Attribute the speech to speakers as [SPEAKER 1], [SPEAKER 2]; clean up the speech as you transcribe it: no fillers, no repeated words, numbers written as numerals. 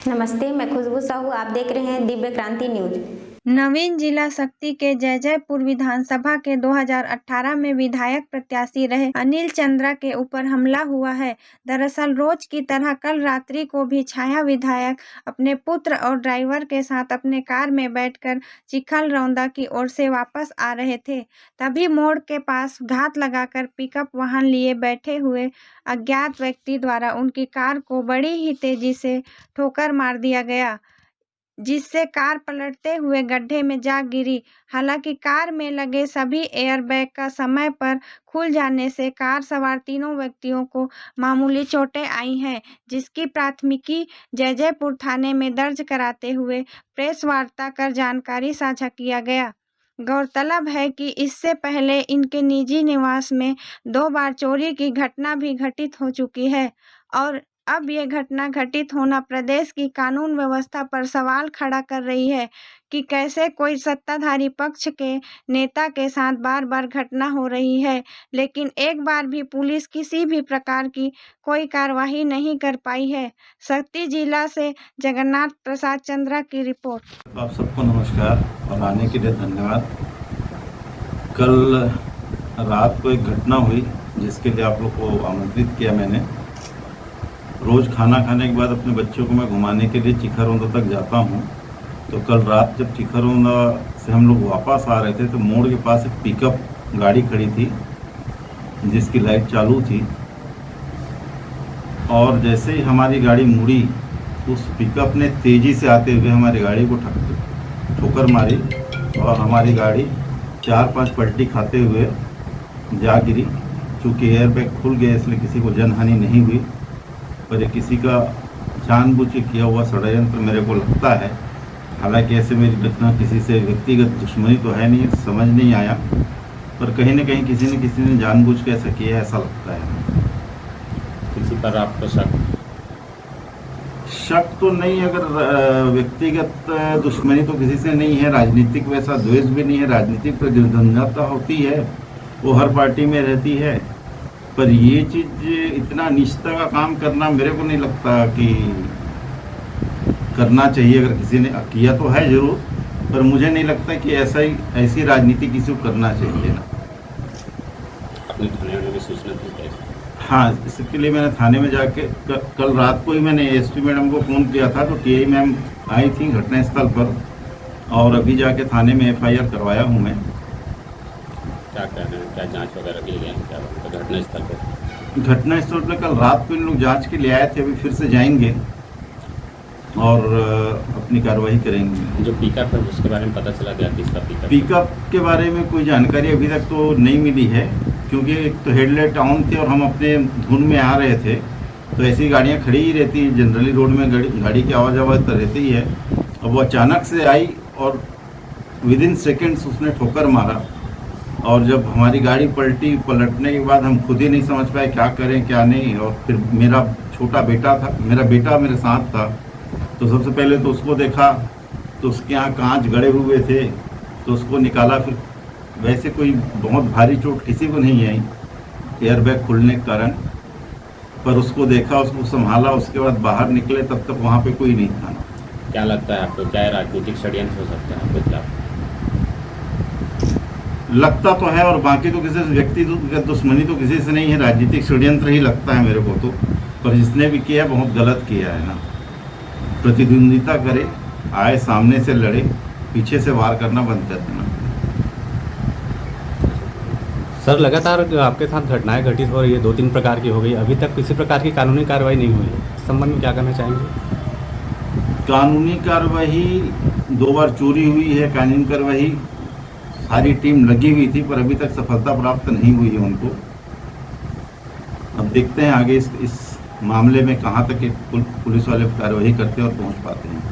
[SPEAKER 1] नमस्ते, मैं खुशबू साहू। आप देख रहे हैं दिव्य क्रांति न्यूज।
[SPEAKER 2] नवीन जिला शक्ति के जयजयपुर विधानसभा के 2018 में विधायक प्रत्याशी रहे अनिल चंद्रा के ऊपर हमला हुआ है। दरअसल रोज की तरह कल रात्रि को भी छाया विधायक अपने पुत्र और ड्राइवर के साथ अपने कार में बैठकर चिखलरौंदा की ओर से वापस आ रहे थे। तभी मोड़ के पास घात लगाकर पिकअप वाहन लिए बैठे हुए अज्ञात व्यक्ति द्वारा उनकी कार को बड़ी ही तेजी से ठोकर मार दिया गया, जिससे कार पलटते हुए गड्ढे में जा गिरी। हालांकि कार में लगे सभी एयरबैग का समय पर खुल जाने से कार सवार तीनों व्यक्तियों को मामूली चोटें आई हैं, जिसकी प्राथमिकी जयजयपुर थाने में दर्ज कराते हुए प्रेस वार्ता कर जानकारी साझा किया गया। गौरतलब है कि इससे पहले इनके निजी निवास में 2 बार चोरी की घटना भी घटित हो चुकी है और अब ये घटना घटित होना प्रदेश की कानून व्यवस्था पर सवाल खड़ा कर रही है कि कैसे कोई सत्ताधारी पक्ष के नेता के साथ बार-बार घटना हो रही है, लेकिन एक बार भी पुलिस किसी भी प्रकार की कोई कार्रवाई नहीं कर पाई है। शक्ति जिला से जगन्नाथ प्रसाद चंद्रा की रिपोर्ट।
[SPEAKER 3] आप सबको नमस्कार और आने के लिए धन्यवाद। कल रात को एक घटना हुई जिसके लिए आप लोग को आमंत्रित किया मैंने। रोज़ खाना खाने के बाद अपने बच्चों को मैं घुमाने के लिए चिखलरौंदा तक जाता हूँ। तो कल रात जब चिखलरौंदा से हम लोग वापस आ रहे थे तो मोड़ के पास एक पिकअप गाड़ी खड़ी थी जिसकी लाइट चालू थी, और जैसे ही हमारी गाड़ी मुड़ी उस पिकअप ने तेज़ी से आते हुए हमारी गाड़ी को ठोकर मारी और हमारी गाड़ी 4-5 पलटी खाते हुए जा गिरी। चूँकि एयरबैग खुल गया इसलिए किसी को जनहानि नहीं हुई, पर किसी का जानबूझ के किया हुआ षड्यंत्र मेरे को लगता है। हालांकि ऐसे मेरी घटना किसी से व्यक्तिगत दुश्मनी तो है नहीं, समझ नहीं आया, पर कहीं ना कहीं किसी ने जानबूझ के ऐसा किया है, ऐसा लगता है।
[SPEAKER 4] किसी पर आपको
[SPEAKER 3] शक तो नहीं, अगर व्यक्तिगत दुश्मनी तो किसी से नहीं है, राजनीतिक वैसा द्वेष भी नहीं है। राजनीतिक तो जनता होती है, वो हर पार्टी में रहती है, पर ये चीज़ इतना निष्ठा का काम करना मेरे को नहीं लगता कि करना चाहिए। अगर किसी ने किया तो है ज़रूर, पर मुझे नहीं लगता कि ऐसी राजनीति किसी को करना चाहिए ना।
[SPEAKER 4] अपने थाने में भी सूचना दी गई?
[SPEAKER 3] हाँ, इसके लिए मैंने थाने में जाके कल रात को ही मैंने एसपी मैडम को फ़ोन किया था, तो टीआई मैम आई थी घटनास्थल पर, और अभी जाके थाने में FIR करवाया हूँ मैं।
[SPEAKER 4] क्या कह रहे हैं, क्या जांच वगैरह की गई? क्या घटनास्थल पर?
[SPEAKER 3] घटनास्थल पर कल रात को इन लोग जांच के लिए आए थे, अभी फिर से जाएंगे और अपनी कार्रवाई करेंगे।
[SPEAKER 4] जो पिकअप है उसके बारे में पता चला गया किसका
[SPEAKER 3] पिकअप के बारे में कोई जानकारी अभी तक तो नहीं मिली है, क्योंकि एक तो हेडलाइट ऑन थे और हम अपने धुन में आ रहे थे, तो ऐसी गाड़ियाँ खड़ी ही रहती हैं जनरली रोड में, गाड़ी की आवाज़ तो रहती ही है। अब वो अचानक से आई और विदिन सेकेंड्स उसने ठोकर मारा, और जब हमारी गाड़ी पलटने के बाद हम खुद ही नहीं समझ पाए क्या करें क्या नहीं। और फिर मेरा छोटा बेटा था, मेरा बेटा मेरे साथ था, तो सबसे पहले तो उसको देखा तो उसके यहाँ कांच गड़े हुए थे, तो उसको निकाला। फिर वैसे कोई बहुत भारी चोट किसी को नहीं आई एयरबैग खुलने के कारण, पर उसको देखा, उसको संभाला, उसके बाद बाहर निकले, तब तक वहाँ पे कोई नहीं था।
[SPEAKER 4] क्या लगता है आपको, क्या राजनीतिक षड्यंत्र हो सकता है आपके खिलाफ?
[SPEAKER 3] लगता तो है, और बाकी तो किसी से व्यक्तिगत दुश्मनी तो किसी से नहीं है, राजनीतिक षड्यंत्र ही लगता है मेरे को तो। पर जिसने भी किया बहुत गलत किया है ना। प्रतिद्वंदिता करे, आए सामने से लड़े, पीछे से वार करना बंद कर देना।
[SPEAKER 5] सर, लगातार आपके साथ घटनाएं घटित हो रही है, 2-3 प्रकार की हो गई, अभी तक किसी प्रकार की कानूनी कार्रवाई नहीं हुई है। इस संबंध में क्या करना चाहेंगे?
[SPEAKER 3] कानूनी कार्रवाई 2 बार चोरी हुई है, कानूनी कार्रवाई सारी टीम लगी हुई थी, पर अभी तक सफलता प्राप्त नहीं हुई है उनको। अब देखते हैं आगे इस मामले में कहाँ तक पुलिस वाले कार्रवाई करते हैं और पहुँच पाते हैं।